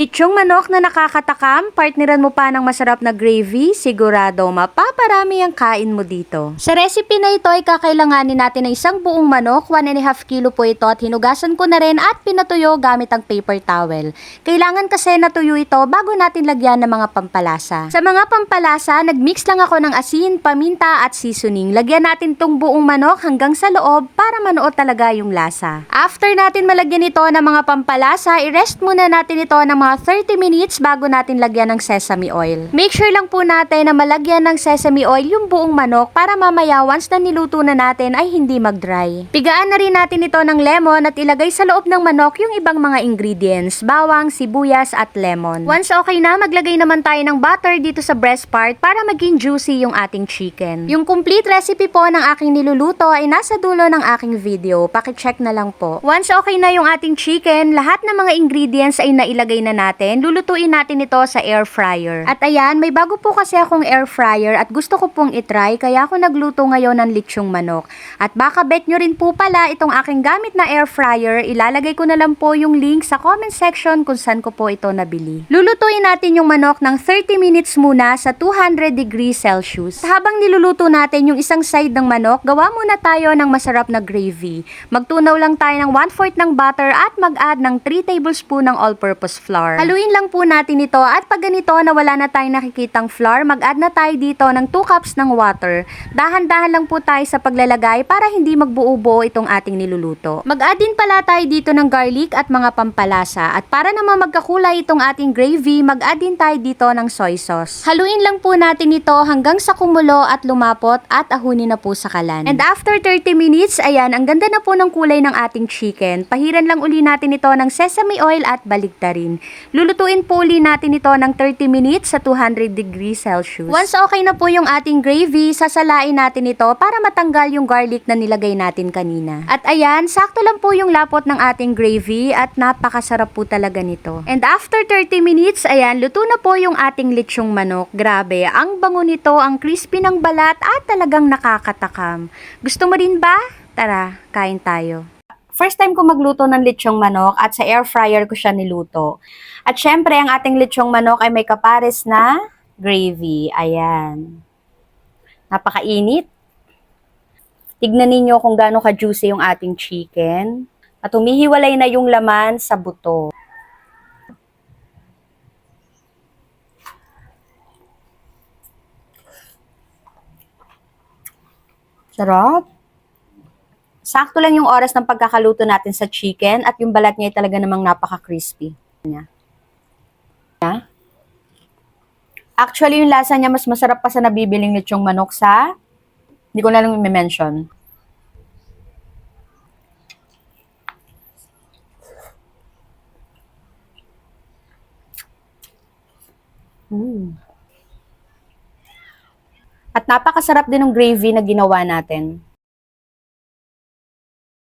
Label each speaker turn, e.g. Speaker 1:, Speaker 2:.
Speaker 1: Lechong manok na nakakatakam, partneran mo pa ng masarap na gravy, sigurado mapaparami ang kain mo dito. Sa recipe na ito ay kakailanganin natin ng isang buong manok, 1.5 kilo po ito at hinugasan ko na rin at pinatuyo gamit ang paper towel. Kailangan kasi natuyo ito bago natin lagyan ng mga pampalasa. Sa mga pampalasa, nagmix lang ako ng asin, paminta at seasoning. Lagyan natin tong buong manok hanggang sa loob para manuot talaga yung lasa. After natin malagyan ito ng mga pampalasa, i-rest muna natin ito ng mga 30 minutes bago natin lagyan ng sesame oil. Make sure lang po natin na malagyan ng sesame oil yung buong manok para mamaya once na niluto na natin ay hindi mag-dry. Pigaan na rin natin ito ng lemon at ilagay sa loob ng manok yung ibang mga ingredients, bawang, sibuyas at lemon. Once okay na, maglagay naman tayo ng butter dito sa breast part para maging juicy yung ating chicken. Yung complete recipe po ng aking niluluto ay nasa dulo ng aking video. Paki-check na lang po. Once okay na yung ating chicken, lahat ng mga ingredients ay nailagay na natin, lulutuin natin ito sa air fryer. At ayan, may bago po kasi akong air fryer at gusto ko pong itry kaya ako nagluto ngayon ng lechong manok. At baka bet nyo rin po pala itong aking gamit na air fryer, ilalagay ko na lang po yung link sa comment section kung saan ko po ito nabili. Lulutuin natin yung manok ng 30 minutes muna sa 200 degrees Celsius. Habang niluluto natin yung isang side ng manok, gawa muna tayo ng masarap na gravy. Magtunaw lang tayo ng 1/4 ng butter at mag-add ng 3 tablespoon ng all-purpose flour. Haluin lang po natin ito at pag ganito na wala na tayong nakikitang flour, mag-add na tayo dito ng 2 cups ng water. Dahan-dahan lang po tayo sa paglalagay para hindi magbuo-buo itong ating niluluto. Mag-add din pala tayo dito ng garlic at mga pampalasa at para naman magkakulay itong ating gravy, mag-add din tayo dito ng soy sauce. Haluin lang po natin ito hanggang sa kumulo at lumapot at ahunin na po sa kalan. And after 30 minutes, ayan, ang ganda na po ng kulay ng ating chicken. Pahiran lang uli natin ito ng sesame oil at baligtarin. Lulutuin po uli natin ito ng 30 minutes sa 200 degrees Celsius. Once okay na po yung ating gravy, sasalain natin ito para matanggal yung garlic na nilagay natin kanina. At ayan, sakto lang po yung lapot ng ating gravy at napakasarap po talaga nito. And after 30 minutes, ayan, luto na po yung ating lechong manok. Grabe, ang bango nito, ang crispy ng balat at talagang nakakatakam. Gusto mo rin ba? Tara, kain tayo. First time ko magluto ng lechong manok at sa air fryer ko siya niluto. At syempre, ang ating lechong manok ay may kapares na gravy. Ayan. Napakainit. Tignan ninyo kung gaano ka-juicy yung ating chicken. At humihiwalay na yung laman sa buto. Sarap. Sakto lang yung oras ng pagkakaluto natin sa chicken at yung balat niya ay talaga namang napaka-crispy. Actually, yung lasa niya mas masarap pa sa nabibiling lechong manok sa, hindi ko na lang i-mention. At napakasarap din ng gravy na ginawa natin.